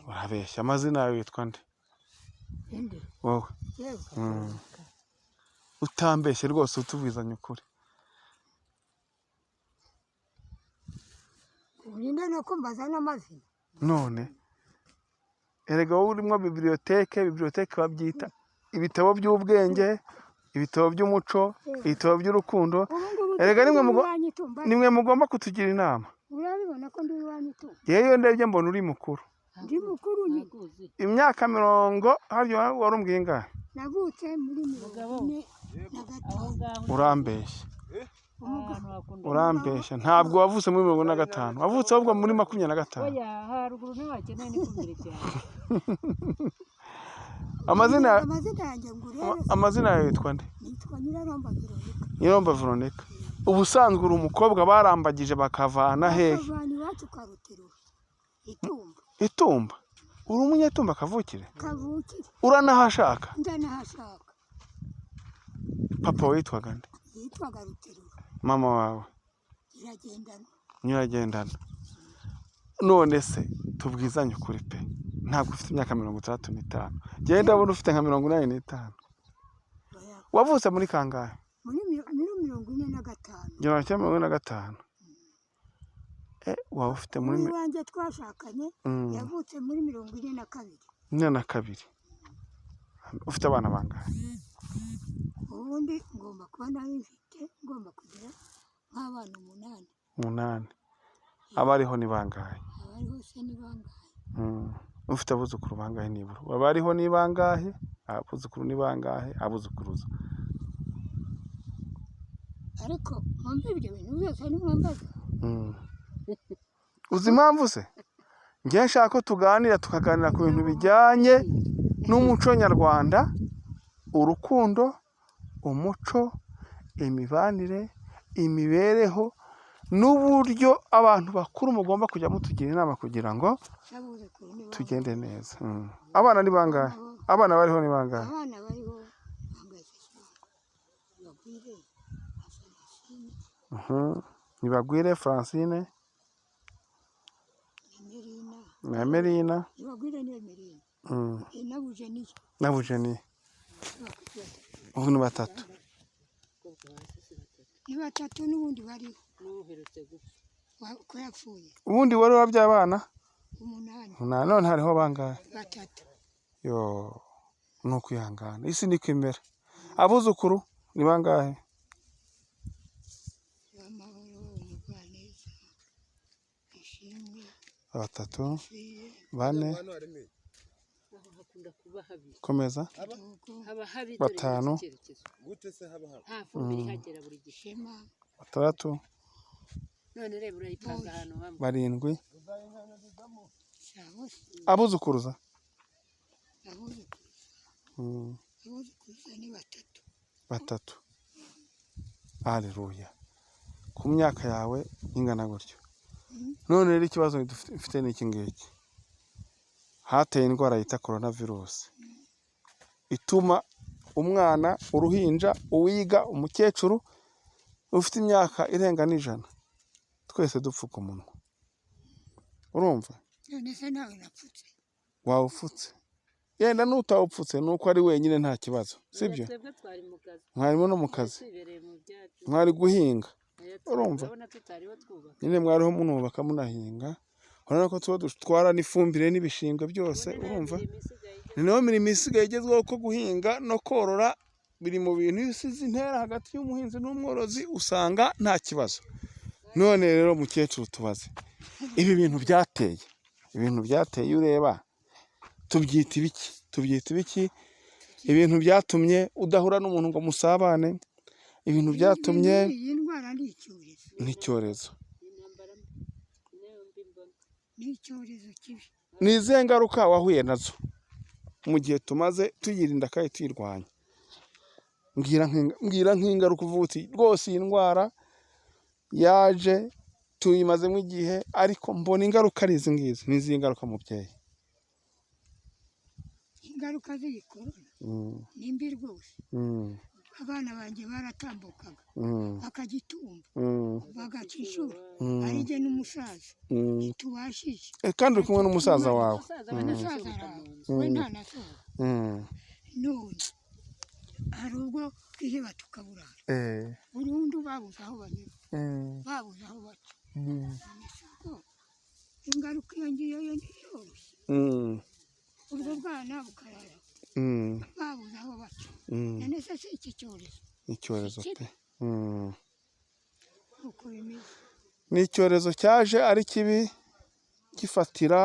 urabeshya. Amazina yawe witwa nde? Wowe utambeshye rwose, utubwizanya ukuri. urinde no kumbaza n'amazina none erega wowe urimo biblioteke babyita ibitabo by'ubwenge, ibitabo by'umuco, ibitabo by'urukundo. Erega nimwe mugomba kutugira inama. urabibona ko ndi iwanyu tu yewe ndebye mbona uri mukuru. ndi mukuru nyine imyaka 40 haryo warumbwiye ingahe? navutse muri 45. urambeshya urambeshya. Ntabwo wavutse muri 45, wavutse ahubwo muri 25. oya haruguru ntakeneye nikumbere cyane. amazina yawe witwa nde? nitwa Nyiraromba Veronica. Nyiraromba Veronica. Ubusanzwe uri umukobwa barambagije bakavana hehe? bakavana iwacu Karuterura Itumba. Itumba? Uri umunyatumba kavukire? Kavukire. Uranahashaka? Ndanahashaka. Papa witwaga nde? Yitwaga Ruterura. Mama wawe? Nyiragendana. Nyiragendana. None se tubwizanye ukuri pe, ntabwo ufite imyaka 35. Genda ndabona ufite nka 85. Wavutse muri kangahe? Muri 45. 45. Waba ufite muri wanjye twashakanye yavutse muri 42. 42. Ufite abana bangahe? ubundi ngomba kuba nari mfite ngomba kugira nk'abana 8. Abariho ni bangahe? abariho se ni bangahe? Ufite abuzukuru bangahe nibura? Abariho ni bangahe? Abuzukuru ni bangahe? Abuzukuruza? ariko mwumva ibyo bintu byose ni mwambaza. Uzi impamvu se? Ngiye nshaka ko tukaganira ku bintu bijyanye n'umuco nyarwanda, urukundo, umuco, imibanire, imibereho, n'uburyo abantu bakuru mugomba kujya mutugira inama kugira ngo tugende neza. Abana ni bangahe? Abana bariho ni bangahe? abana bariho Nibagwire Francine na Emerina. Nibagwire ni Emerina. Nabuje ni ubu ni 3. Ni 3 n'ubundi bariho. Ko yapfuye. Ubundi wari wabyaye abana 8. none hariho bangahe? 3. Yo nuko ihangana, isi niko imera. Abuzukuru ni bangahe? 3, 4, komeza 5, 6, none reba urayipanga hano hamwe 7. Abuzukuruza? Abuzukuruza ni 3. Haleluya. Ku myaka yawe ingana gutyo. None rero ikibazo dufite ni iki ngiki. Hateye indwara yita coronavirus ituma umwana, uruhinja, uwiga, umukecuru ufite imyaka irenga 100 twese dupfuka umunwa. Urumva? none se nawe napfutse. Wawupfutse? Yenda n'utawupfutse nuko ari wenyine nta kibazo, sibyo? Mwarimo no mu kazi, mwari guhinga. Urumva? Nyine mwariho munubaka munahinga. Urabona ko tuba dutwara n'ifumbire n'ibishingwe byose. Urumva? Ni nayo mirimo isigaye igezweho ko guhinga no korora biri mu bintu bisize intera hagati y'umuhinzi n'umworozi, usanga nta kibazo. None rero mukecuru tubaze, ibi bintu byateye ureba tubyita ibiki? Ibintu byatumye udahura n'umuntu ngo musabane, ibintu byatumye iyi ndwara ni icyorezo. Ni icyorezo kibi. Ni izihe ngaruka wahuye nazo mu gihe tumaze tuyirinda kandi tuyirwanya? Mbwira nk'ingaruka uvuga uti rwose iyi ndwara yaje tuyimazemo igihe ariko mbona ingaruka ari izi ngizi. Ni izihe ngaruka mubyeyi? Ingaruka z'iyi korona ni mbi rwose. abana banjye baratambukaga bakagitumba bagaca inshuro ari jye n'umusaza ntitubashije kandi uri kumwe n'umusaza wawe umusaza arawe we ntanasohoka none hari ubwo twiheba tukaburara burundu babuze aho banyura babuze aho baca ingaruka iyo ngiyo ntiyoroshye ubwo bwana bukarara babuze aho baca none se si iki cyorezo icyorezo pe uko bimeze ni icyorezo cyaje ari kibi gifatira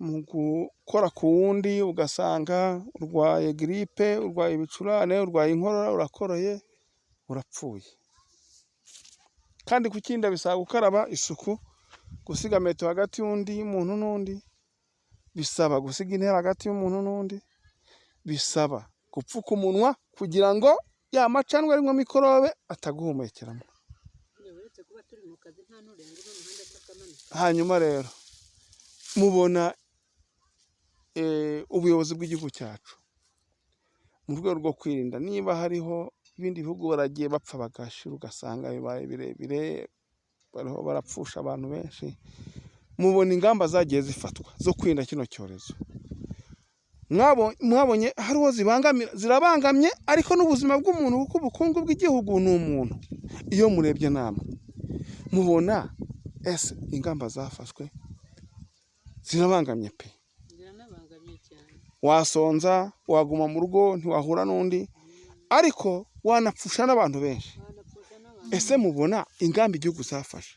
mu gukora ku wundi ugasanga urwaye giripe urwaye ibicurane urwaye inkorora urakoroye urapfuye kandi kukinda bisaba gukaraba isuku gusiga metero hagati y'undi muntu n'undi bisaba gusiga intera hagati y'umuntu n'undi bisaba gupfuka umunwa kugira ngo ya macanwa arimo mikorobe ataguhumekeramo hanyuma rero mubona ubuyobozi bw'igihugu cyacu mu rwego rwo kwirinda niba hariho ibindi bihugu baragiye bapfa bagashira ugasanga bibaye birebire bariho barapfusha abantu benshi mubona ingamba zagiye zifatwa zo kwirinda kino cyorezo mwabonye hariho zirabangamye ariko n'ubuzima bw'umuntu kuko ubukungu bw'igihugu ni umuntu iyo murebye namwe mubona ese ingamba zafashwe zirabangamye pe wasonza waguma mu rugo ntiwahura n'undi ariko wanapfusha n'abantu benshi ese mubona ingamba igihugu zafashe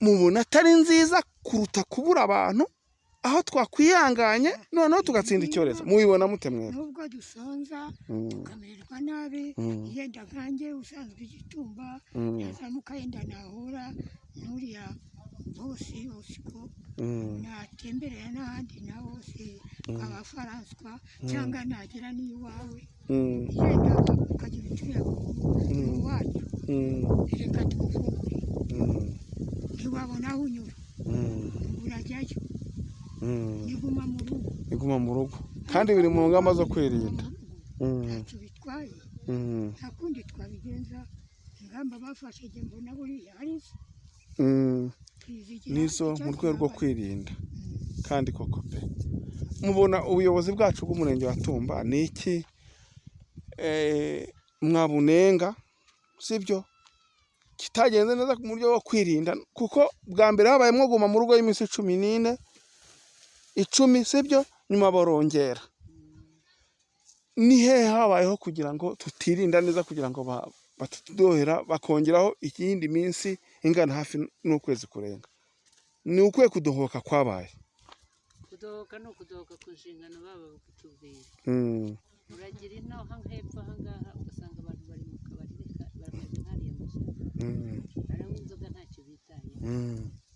mubona atari nziza kuruta kubura abantu aho twakwihanganye noneho tugatsinda icyorezo mubibona mute mwebwe nubwo dusonza tukamererwa nabi yenda nkanjye usanzwe igitumba yazamuka yenda nahura n'uriya bose ko natemberera n'ahandi na bose abafaranswa cyangwa nagira n'iwawe yenda ukagira icyuya mu wacu reka tumufungure ntiwabona aho unyura urajyayo iguma mu rugo kandi biri mu ngamba zo kwirinda ntacyo bitwaye nta kundi twabigenza ingamba bafashe njye mbona buriya ari nizo mu rwego rwo kwirinda kandi koko pe mubona ubuyobozi bwacu bw'umurenge wa Tumba ni iki mwabunenga sibyo kitagenze neza mu buryo bwo kwirinda kuko bwa mbere habayemo guma mu rugo y'iminsi 10 sibyo nyuma barongera ni hehe habayeho kugira ngo tutirinda neza kugira ngo batudohera bakongeraho ikindi minsi ingana hafi n'ukwezi kurenga ni ukwiye kudohoka kwabaye kudohoka no kudohoka ku nshingano baba bakutubwira uragira ino hepfo ahangaha ugasanga abantu bari mu kabari barameze nk'ariya mashyaka baranywa inzoga ntacyo bitaye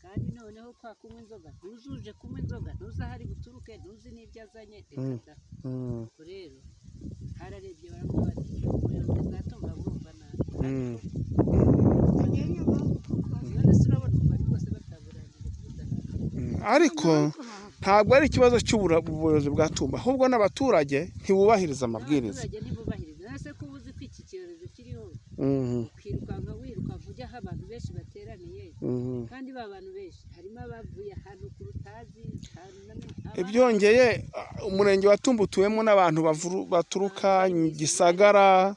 kandi noneho kwa kunywa inzoga ntuzuje kunywa inzoga ntuzi ahari buturuke ntuzi n'ibyo azanye reka rero hararebye baravuga bati ubuyobozi bwa Tumba burumva nabi none se urabona umubare rwose bataburangije ariko ntabwo ari ikibazo cy'ubuyobozi bwa Tumba ahubwo n'abaturage ntibubahiriza amabwiriza ese ko uzi ko iki cyorezo kiriho ukirukanka wirukanka ujya aho abantu benshi bateraniye kandi ba bantu benshi harimo abavuye ahantu ku rutazi ibyongeye umurenge wa Tumba utuyemo n'abantu baturuka Gisagara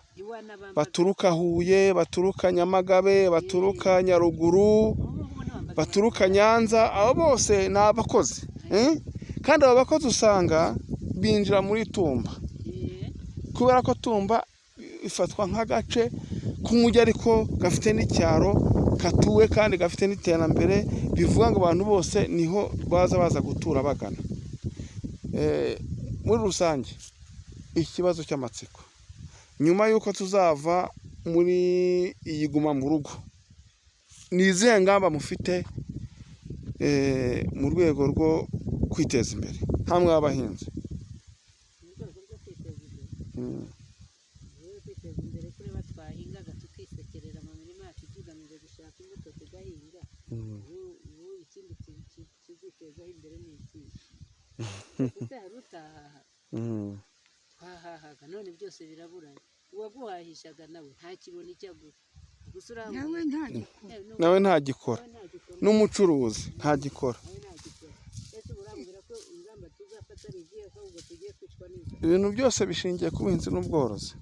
baturuka Huye baturuka Nyamagabe baturuka Nyaruguru baturuka Nyanza abo bose ni abakozi kandi abo bakozi usanga binjira muri Tumba kubera ko Tumba ifatwa nk'agace k'umujyi ariko gafite n'icyaro katuwe kandi gafite n'iterambere bivuga ngo abantu bose niho baza gutura bagana muri rusange ikibazo cy'amatsiko nyuma y'uko tuzava muri iyi guma mu rugo ni izihe ngamba mufite mu rwego rwo kwiteza imbere hamwe abahinzi twahingaga tukisekerera mu mirima yacu tugamije gushaka imbuto tugahinga ubu ikindi kizitezaho imbere ni iki ese hari utahaha twahahaga none byose biraburanye uwaguhahishaga nawe ntakibona icyo agura gusa nawe ntagikora n'umucuruzi ntagikora ibintu byose bishingiye ku buhinzi n'ubworozi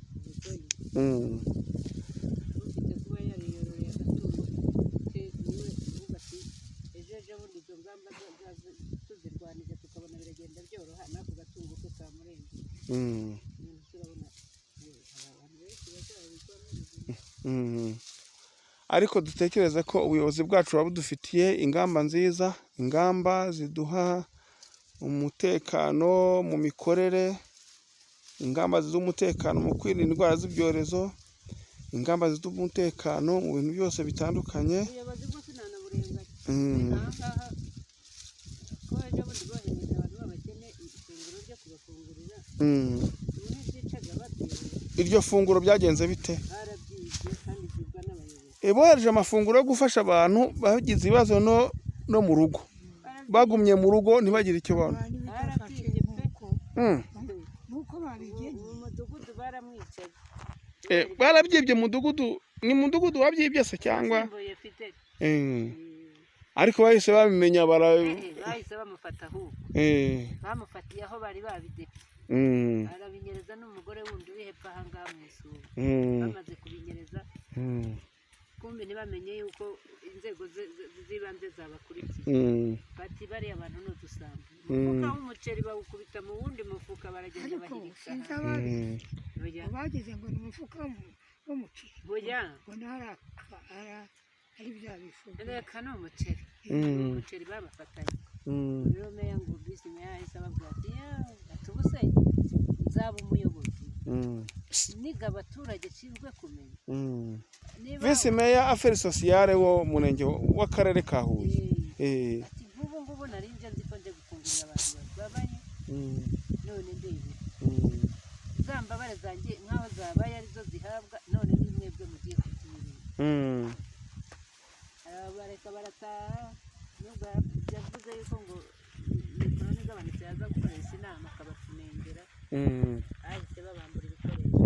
ariko dutekereza ko ubuyobozi bwacu buba budufitiye ingamba nziza, ingamba ziduha umutekano mu mikorere, ingamba z'umutekano mu kwirinda indwara z'ibyorezo, ingamba ziduha umutekano mu bintu byose bitandukanye. Iryo funguro byagenze bite? Bohereje amafunguro yo gufasha abantu bagize ibibazo no mu rugo, bagumye mu rugo ntibagire icyo babona. Barabyibye mudugudu, ni mudugudu wabyibye se cyangwa? Ariko bahise babimenya bahise bamufata ahubwo bamufatiye aho bari babidepye arabinyereza n'umugore wundi uri hepfo aha ngaha mu isura bamaze kubinyereza kumbe ntibamenye yuko inzego z'ibanze zabakurikiye bati bariya abantu ni udusambu umufuka w'umuceri bawukubita mu wundi mufuka baragenda bahirika bagize ngo ni umufuka w'umuceri ngo ari bya bifuza reka ni umuceri babafatanye rero meya ngo bisi meya yahise ababwira ati ubuse nzaba umuyobozi niga abaturage nshinzwe kumenya visi meya aferi sosiyale wo murenge w'akarere ka Huye ati ngubu nari nje nzi ko nje gufungurira abantu babaye none ndebe zambabare zanjye nkaho zabaye arizo zihabwa none ni mwebwe mugiye kuzirinda bareka barataha nubwo yavuze yuko ngo mikoro nigabanyutse yaza gukoresha inama akabatunengera ahise babambura ibikoresho.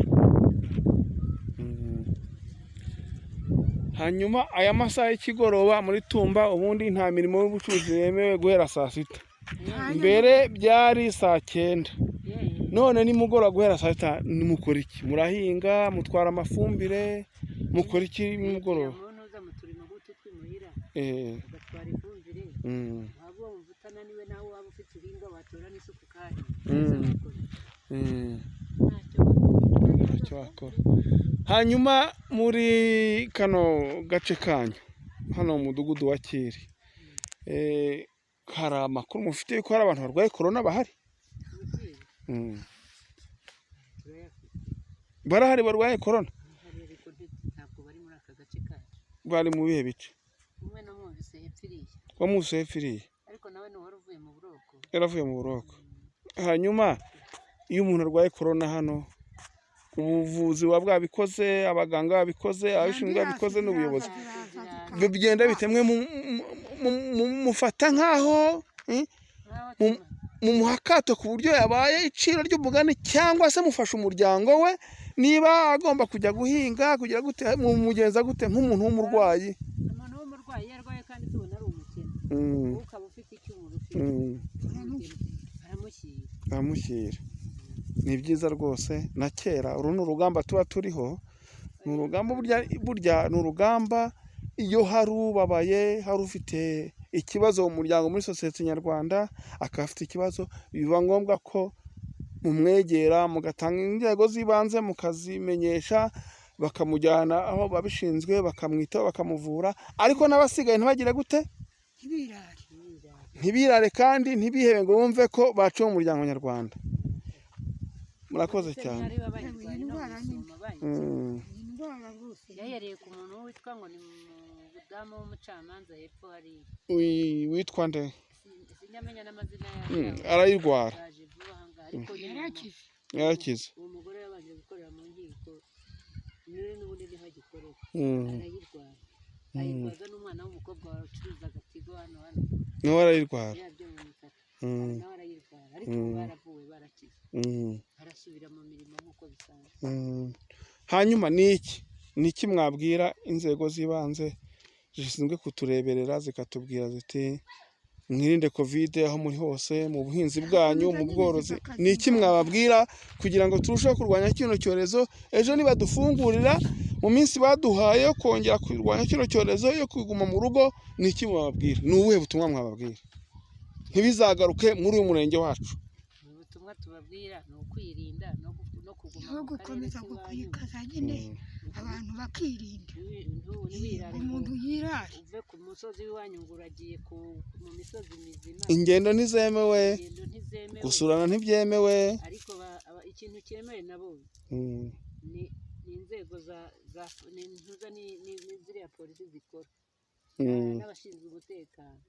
Hanyuma aya masaha y'ikigoroba muri Tumba ubundi nta mirimo y'ubucuruzi yemewe guhera saa 6. Mbere byari saa 9 none nimugoroba guhera saa 6 nimukora iki? Murahinga, mutwara amafumbire, mukora iki nimugoroba? Ugatwara ifumbire waba wumva utananiwe nawe waba ufite uhinga watora n'isuku kandi ntacyo wakora. Hanyuma muri kano gace kanyu hano mu mudugudu wa Kiri hari amakuru mufite ko hari abantu barwaye corona bahari? Barahari barwaye corona? Bari mu bihe bice? Wamuse hepfiriye ariko nawe ni wari uvuye mu buroko. Yaravuye mu buroko. Hanyuma iyo umuntu arwaye corona hano ubuvuzi bwabikoze, abaganga babikoze, abashinzwe babikoze n'ubuyobozi bigenda bitemwe mufata nkaho mu muhakato ku buryo yabaye iciro ry'umugani cyangwa se mufasha umuryango we niba agomba kujya guhinga kugira gute mugenza gute nk'umuntu w'umurwayi yarwaye kandi tubona ari umukene ukaba ufite icyumuro aramushyira. Ni byiza rwose na kera uru ni urugamba tuba turiho, ni urugamba burya ni urugamba iyo hari ubabaye, hari ufite ikibazo mu muryango muri sosiyete nyarwanda akaba afite ikibazo biba ngombwa ko mumwegera mugatanga inzego z'ibanze mukazimenyesha bakamujyana aho babishinzwe bakamwitaho bakamuvura, ariko n'abasigaye ntibagire gute? Ntibirare kandi ntibihebe ngo bumve ko baciye mu muryango nyarwanda. Murakoze cyane. Yahereye ku muntu witwa ngo ni umudamu w'umucamanza hepfo hari witwa nde? Sinyamenya n'amazina yawe. Arayirwara. Ariko yarakize. Uwo mugore yabanje gukorera mu nkiko n'ubundi niho agikorera arayirwara. Ayirwaza n'umwana w'umukobwa wacuruzaga Tigo hano nawe arayirwara. Nawe arayirwara ariko baravuwe barakize arasubira mu hanyuma ni iki mwabwira inzego z'ibanze zishinzwe kutureberera zikatubwira ziti mwirinde covid aho muri hose mu buhinzi bwanyu mu bworozi, ni iki mwababwira kugira ngo turusheho kurwanya kino cyorezo? Ejo nibadufungurira mu minsi baduhaye yo kongera kurwanya kino cyorezo yo kuguma mu rugo, ni iki mwababwira? Ni ubuhe butumwa mwababwira ntibizagaruke muri uyu murenge wacu? Ubutumwa tubabwira ni ukwirinda no kuguma no gukomeza gukwikaza nyine abantu bakirinda. Umuntu yirara uve ku musozi w'iwanyu ngo uragiye mu misozi mizima. Ingendo ntizemewe, gusurana ntibyemewe. Ariko ikintu cyemewe nabo ni inzego ziriya polisi zikora n'abashinzwe umutekano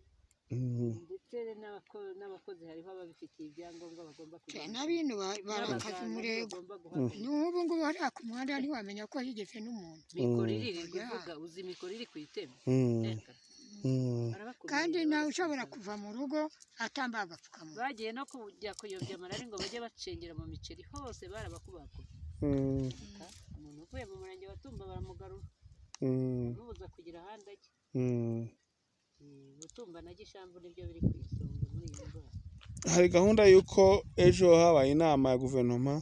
ndetse n'abakozi hariho ababifitiye ibyangombwa bagomba kugira n'abintu barakaza umurego. N'ubu ngubu hariya ku muhanda ntiwamenya ko higeze n'umuntu. Mikoro iri kuvuga, uzi mikoro iri ku iteme kandi nawe ushobora kuva mu rugo atambaye agapfukamunwa. Bagiye no kujya kuyobya amarari ngo bajye bacengera mu miceri hose barabakubakuba. Umuntu uvuye mu murenge wa Tumba baramugarura bamubuza kugira ahandi ajya. Butumba na Gishamvu nibyo biri ku isonga muri iyi ndwara. Hari gahunda y'uko ejo habaye inama ya guverinoma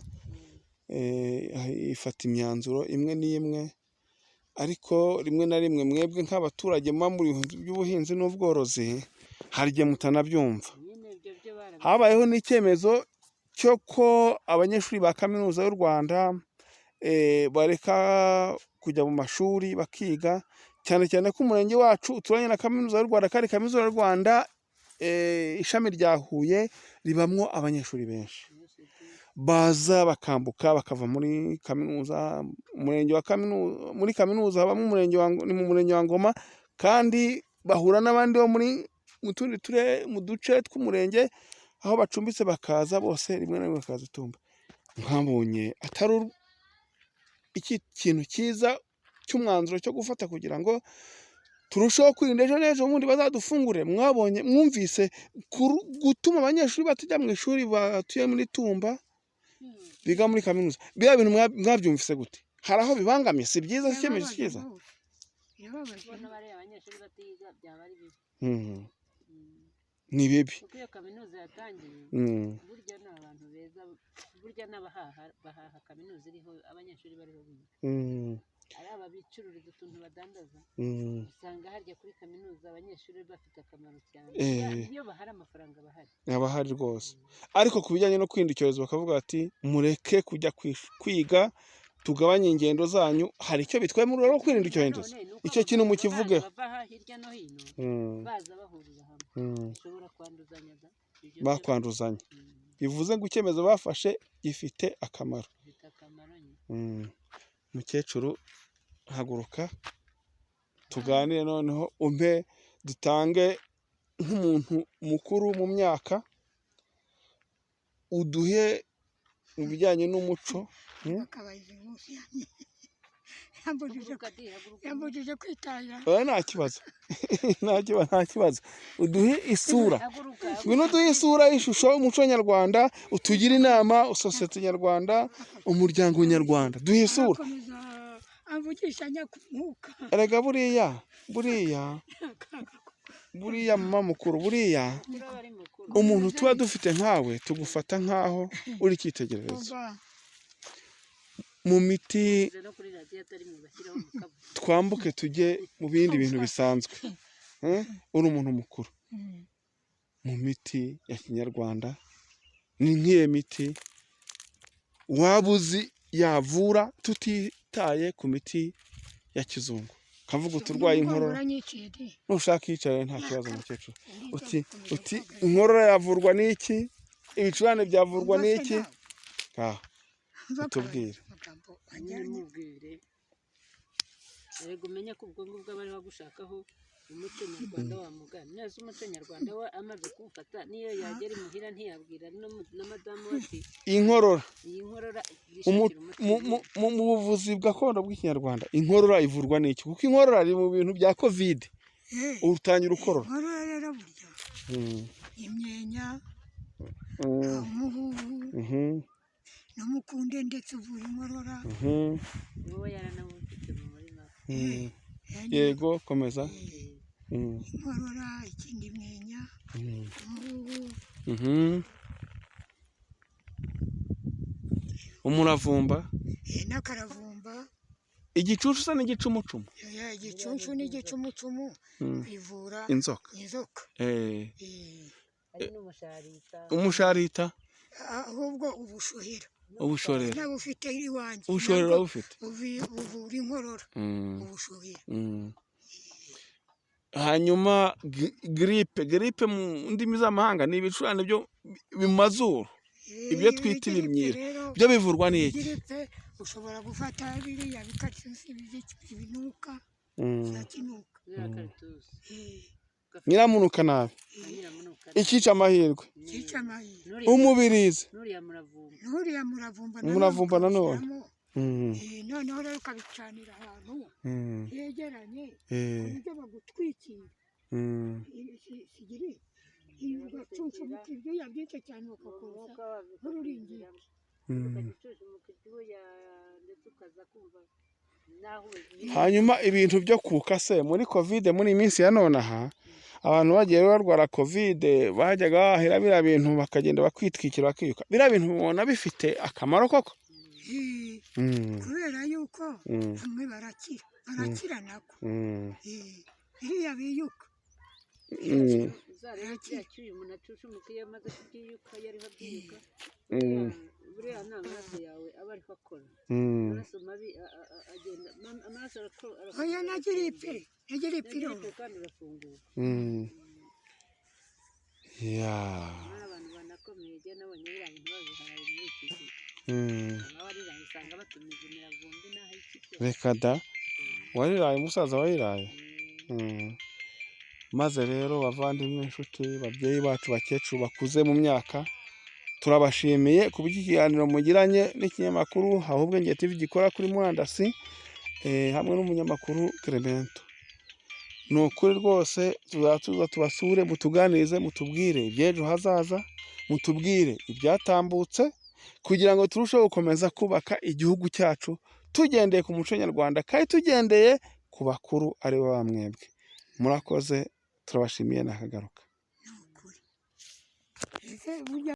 ifata imyanzuro imwe n'imwe, ariko rimwe na rimwe mwebwe nk'abaturage muba muri by'ubuhinzi n'ubworozi hari igihe mutanabyumva. Habayeho n'icyemezo cyo ko abanyeshuri ba kaminuza y'u Rwanda bareka kujya mu mashuri bakiga, cyane cyane ko umurenge wacu uturanye na kaminuza y'u Rwanda kandi kaminuza y'u Rwanda ishami rya Huye ribamwo abanyeshuri benshi baza bakambuka bakava muri kaminuza. Umurenge wa muri kaminuza habamo ni mu murenge wa Ngoma, kandi bahura n'abandi bo mu duce tw'umurenge aho bacumbitse bakaza bose rimwe na rimwe bakaza Tumba. Mwabonye atari iki kintu cyiza cy'umwanzuro cyo gufata kugira ngo turusheho kwirinda ejo n'ejo bundi bazadufungure? Mwumvise gutuma abanyeshuri batajya mu ishuri batuye muri Tumba biga muri kaminuza, biriya bintu mwabyumvise gute? Hari aho bibangamiye? Si byiza, si icyemezo cyiza. Ni bibi kuko iyo kaminuza yatangiye burya ni abantu beza, burya n'abahaha kaminuza iriho abanyeshuri bariho biga. Ari aba bicururiza utuntu badandaza usanga harya kuri kaminuza abanyeshuri bafite akamaro cyane. Iyo bahari amafaranga bahari rwose. Ariko ku bijyanye no kwirinda icyorezo bakavuga bati mureke kujya kwiga, tugabanye ingendo zanyu. Hari icyo bitwaye mu rwego rwo kwirinda icyorezo? Icyo kintu mukivugeho. Bava hirya no hino baza bahurira hamwe bashobora kwanduzanya. Bakwanduzanya bivuze ngo icyemezo bafashe gifite akamaro. Mukecuru haguruka tuganire noneho, dutange nk'umuntu mukuru mu myaka, uduhe mu bijyanye n'umuco. Yambujije kwitahira. Nta kibazo nta kibazo. Uduhe isura, ngwino uduhe isura y'ishusho y'umuco nyarwanda, utugire inama sosiyete nyarwanda, umuryango nyarwanda. Duhe isura. Erega buriya mama mukuru, buriya umuntu tuba dufite nkawe tugufata nkaho uri icyitegererezo mu miti. Twambuke tujye mu bindi bintu bisanzwe. Uri umuntu mukuru mu miti ya kinyarwanda. Ni nk'iyo miti waba uzi yavura tutitaye ku miti ya kizungu. Kavuga uturwaye inkorora, nushaka yicaye nta kibazo mukecuru. Uti inkorora yavurwa n'iki? Ibicurane byavurwa n'iki? Utubwire. Rego umenye ko ubwo ngubwo bari bagushakaho umuco nyarwanda wa mugani. Neza umuco nyarwanda we amaze kuwufata, niyo yagera imuhira ntiyabwira na madamu ati iyi nkorora mu buvuzi gakondo bw'ikinyarwanda inkorora ivurwa n'iki? Kuko inkorora ari mu bintu bya covid. Urutangira ukorora. Inkorora rero burya imyenya, umuhuhu, n'umukunde ndetse uvura inkorora. wowe yaranamufite mu murima yego komeza. Inkorora, ikindi mwenya, umuravumba n'akaravumba, igicunshu se n'igicumucumu. igicunshu n'igicumucumu bivura inzoka. hari n'umusharita. umusharita ahubwo ubushuhira nabufite iwanjye. ubushuhira urabufite? buvura inkorora ubushuhira. hanyuma giripe mu ndimi z'amahanga ni ibicurane byo mu mazuru, ibyo twita ibimyira, byo bivurwa n'iki? giripe ushobora gufata biriya bikatusi ibinuka kinuka nyiramunuka nabi, ikica amahirwe, umubirizi, n'uriya muravumba nanone noneho rero ukabicanira ahantu hegeranye uburyo bagutwikira sigiri ugacunshumuka ibyuya byinshi cyane bakakoza nk'ururingiti. hanyuma ibintu byo kuka se muri kovide, muri iyi minsi ya none aha abantu bagiye barwara kovide bajyaga bahahira biriya bintu bakagenda bakwitwikira bakiyuka, biriya bintu mubona bifite akamaro koko? kubera yuko bamwe barakira nako biriya biyuka buriya ni amaraso yawe aba ariho akora, amaraso mabi agenda, amaraso arakora. oya na giripe kandi urafunguka. abantu banakomeye jya nabonye biriya bintu babiharaye muri iki gihe. abariraye usanga batumiza imiravumba inaha y'ikiryoshye. reka da, wariraye umusaza wariraye. maze rero bavandimwe, inshuti, babyeyi bacu, bakecuru bakuze mu myaka, turabashimiye ku bw'ikiganiro mugiranye n'ikinyamakuru Ahubwenge TV gikora kuri murandasi hamwe n'umunyamakuru Clemento. ni ukuri rwose tuza tubasure, mutuganirize, mutubwire iby'ejo hazaza, mutubwire ibyatambutse, kugira ngo turusheho gukomeza kubaka igihugu cyacu tugendeye ku muco nyarwanda, kandi tugendeye ku bakuru ari bo bamwebwe. murakoze, turabashimiye, nakagaruka.